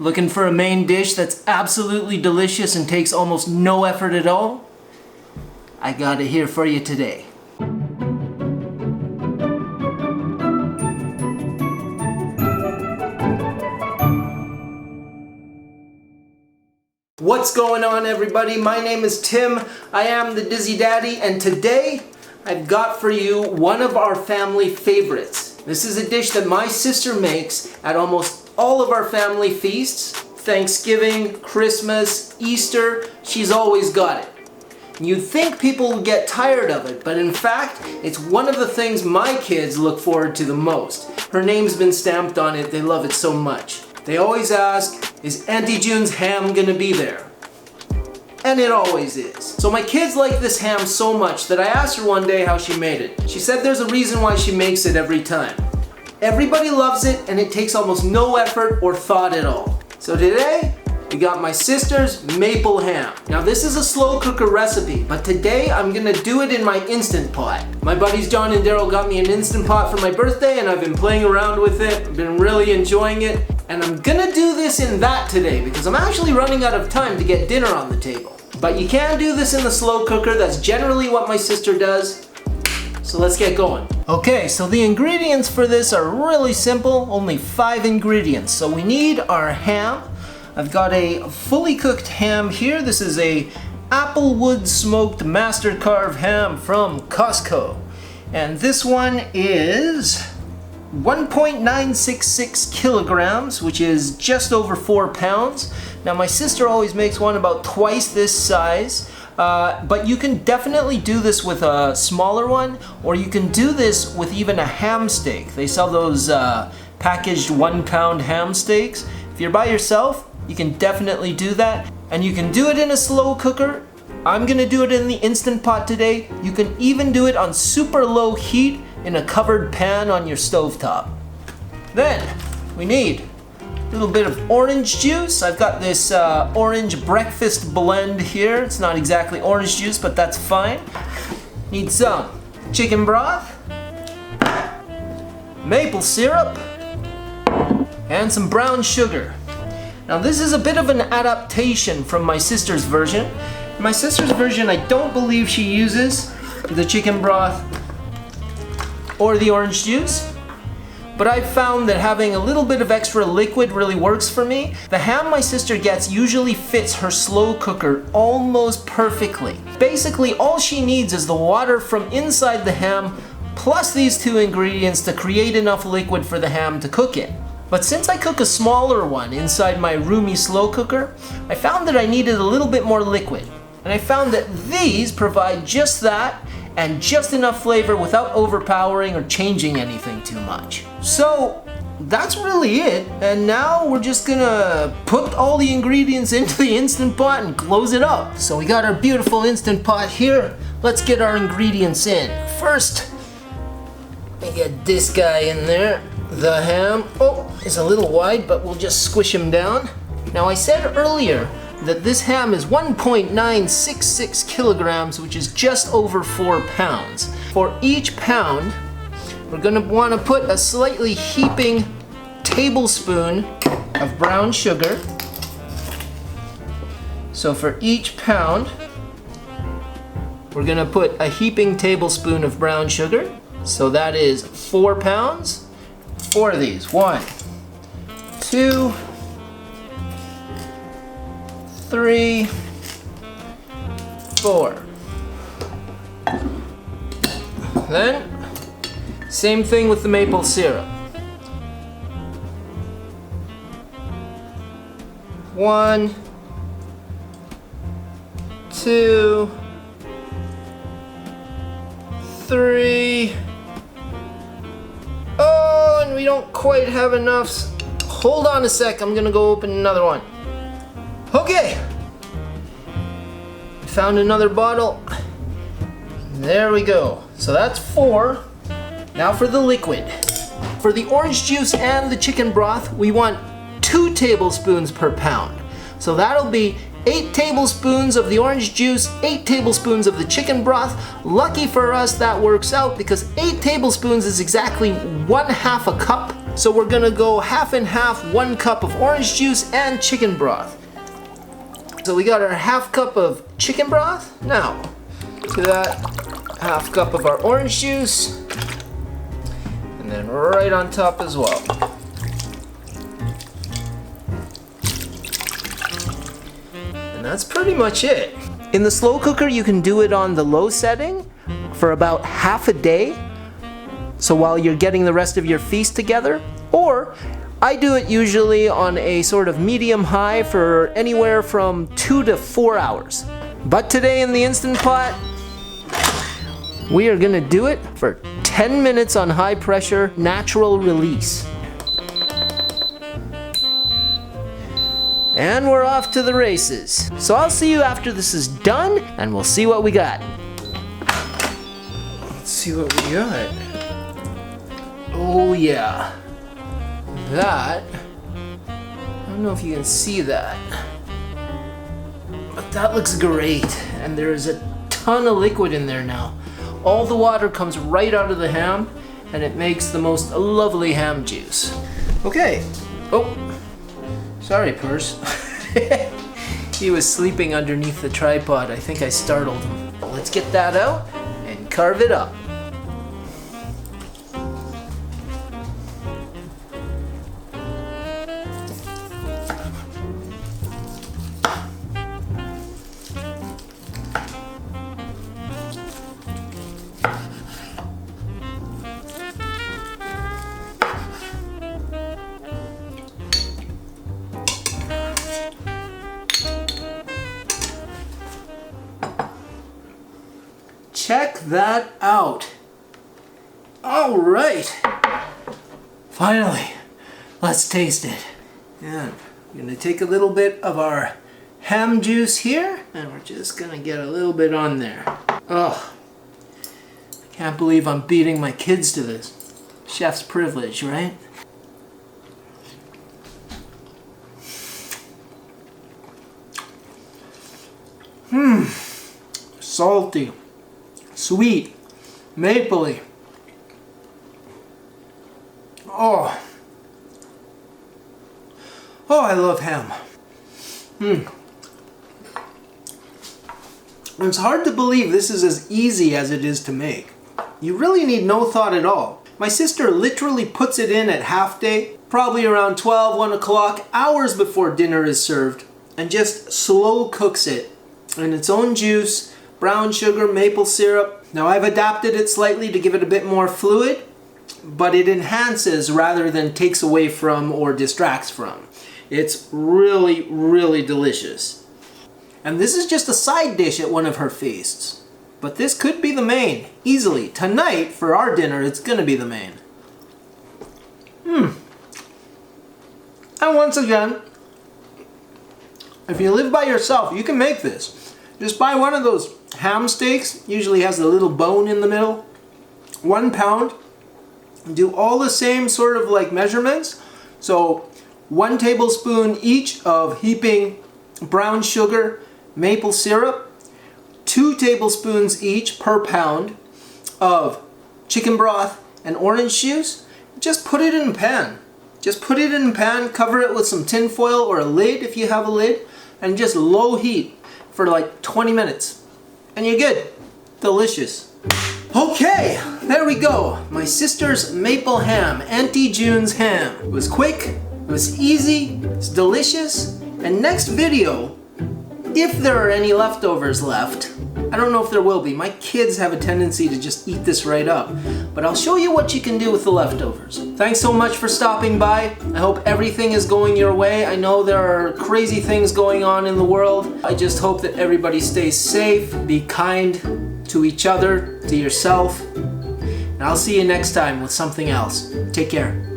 Looking for a main dish that's absolutely delicious and takes almost no effort at all? I got it here for you today. What's going on, everybody? My name is Tim. I am the Dizzy Daddy, and today I've got for you one of our family favorites. This is a dish that my sister makes at almost all of our family feasts. Thanksgiving, Christmas, Easter, she's always got it. You'd think people would get tired of it, but in fact, it's one of the things my kids look forward to the most. Her name's been stamped on it, they love it so much. They always ask, is Auntie June's ham gonna be there? And it always is. So my kids like this ham so much that I asked her one day how she made it. She said there's a reason why she makes it every time. Everybody loves it and it takes almost no effort or thought at all. So today, we got my sister's maple ham. Now this is a slow cooker recipe, but today I'm gonna do it in my Instant Pot. My buddies John and Daryl got me an Instant Pot for my birthday and I've been playing around with it. I've been really enjoying it. And I'm gonna do this in that today because I'm actually running out of time to get dinner on the table. But you can do this in the slow cooker, that's generally what my sister does. So let's get going. Okay, so the ingredients for this are really simple, only 5 ingredients. So we need our ham. I've got a fully cooked ham here. This is a applewood smoked master carve ham from Costco. And this one is 1.966 kilograms, which is just over 4 pounds. Now my sister always makes one about twice this size, but you can definitely do this with a smaller one, or you can do this with even a ham steak. They sell those packaged 1 pound ham steaks. If you're by yourself, you can definitely do that, and you can do it in a slow cooker. I'm gonna do it in the Instant Pot today. You can even do it on super low heat in a covered pan on your stovetop. Then we need a little bit of orange juice. I've got this orange breakfast blend here. It's not exactly orange juice, but that's fine. Need some chicken broth, maple syrup, and some brown sugar. Now this is a bit of an adaptation from my sister's version. My sister's version, I don't believe she uses the chicken broth or the orange juice, but I've found that having a little bit of extra liquid really works for me. The ham my sister gets usually fits her slow cooker almost perfectly. Basically, all she needs is the water from inside the ham plus these 2 ingredients to create enough liquid for the ham to cook in. But since I cook a smaller one inside my roomy slow cooker, I found that I needed a little bit more liquid. And I found that these provide just that and just enough flavor without overpowering or changing anything too much. So that's really it. And now we're just gonna put all the ingredients into the Instant Pot and close it up. So we got our beautiful Instant Pot here. Let's get our ingredients in. First, we get this guy in there. The ham, is a little wide, but we'll just squish him down. Now I said earlier that this ham is 1.966 kilograms, which is just over 4 pounds. For each pound, we're gonna wanna put a slightly heaping tablespoon of brown sugar. So for each pound, we're gonna put a heaping tablespoon of brown sugar. So that is 4 pounds. 4 of these. 1, 2, 3, 4. Then, same thing with the maple syrup. 1, 2, 3. Oh, and we don't quite have enough. Hold on a sec, I'm gonna go open another one. Okay, found another bottle. There we go. So that's 4. Now for the liquid. For the orange juice and the chicken broth, we want 2 tablespoons per pound. So that'll be 8 tablespoons of the orange juice, 8 tablespoons of the chicken broth. Lucky for us that works out because 8 tablespoons is exactly 1/2 a cup So we're gonna go half and half, 1 cup of orange juice and chicken broth. So we got our half cup of chicken broth. Now, to that, half cup of our orange juice. And then right on top as well. And that's pretty much it. In the slow cooker, you can do it on the low setting for about half a day. So while you're getting the rest of your feast together, or I do it usually on a sort of medium high for anywhere from 2 to 4 hours. But today in the Instant Pot, we are gonna do it for 10 minutes on high pressure, natural release. And we're off to the races. So I'll see you after this is done, and we'll see what we got. Let's see what we got. Oh yeah. That, I don't know if you can see that, but that looks great. And there's a ton of liquid in there now. All the water comes right out of the ham, and it makes the most lovely ham juice. Okay. Oh, sorry, Purse. He was sleeping underneath the tripod. I think I startled him. Let's get that out and carve it up. Check that out. All right. Finally, let's taste it. And I'm gonna take a little bit of our ham juice here, and we're just gonna get a little bit on there. Oh, I can't believe I'm beating my kids to this. Chef's privilege, right? Salty. Sweet, mapley. Oh, I love ham. It's hard to believe this is as easy as it is to make. You really need no thought at all. My sister literally puts it in at half day, probably around 12, 1 o'clock, hours before dinner is served, and just slow cooks it in its own juice, brown sugar, maple syrup. Now I've adapted it slightly to give it a bit more fluid, but it enhances rather than takes away from or distracts from. It's really, really delicious. And this is just a side dish at one of her feasts. But this could be the main, easily. Tonight, for our dinner, it's gonna be the main. And once again, if you live by yourself, you can make this. Just buy one of those ham steaks, usually has a little bone in the middle. 1 pound. Do all the same sort of like measurements. So 1 tablespoon each of heaping brown sugar, maple syrup, 2 tablespoons each per pound of chicken broth and orange juice. Just put it in a pan. Just put it in a pan, cover it with some tin foil or a lid if you have a lid, and just low heat for like 20 minutes. And you're good. Delicious. Okay, there we go. My sister's maple ham, Auntie June's ham. It was quick, it was easy, it's delicious. And next video, if there are any leftovers left, I don't know if there will be. My kids have a tendency to just eat this right up. But I'll show you what you can do with the leftovers. Thanks so much for stopping by. I hope everything is going your way. I know there are crazy things going on in the world. I just hope that everybody stays safe, be kind to each other, to yourself. And I'll see you next time with something else. Take care.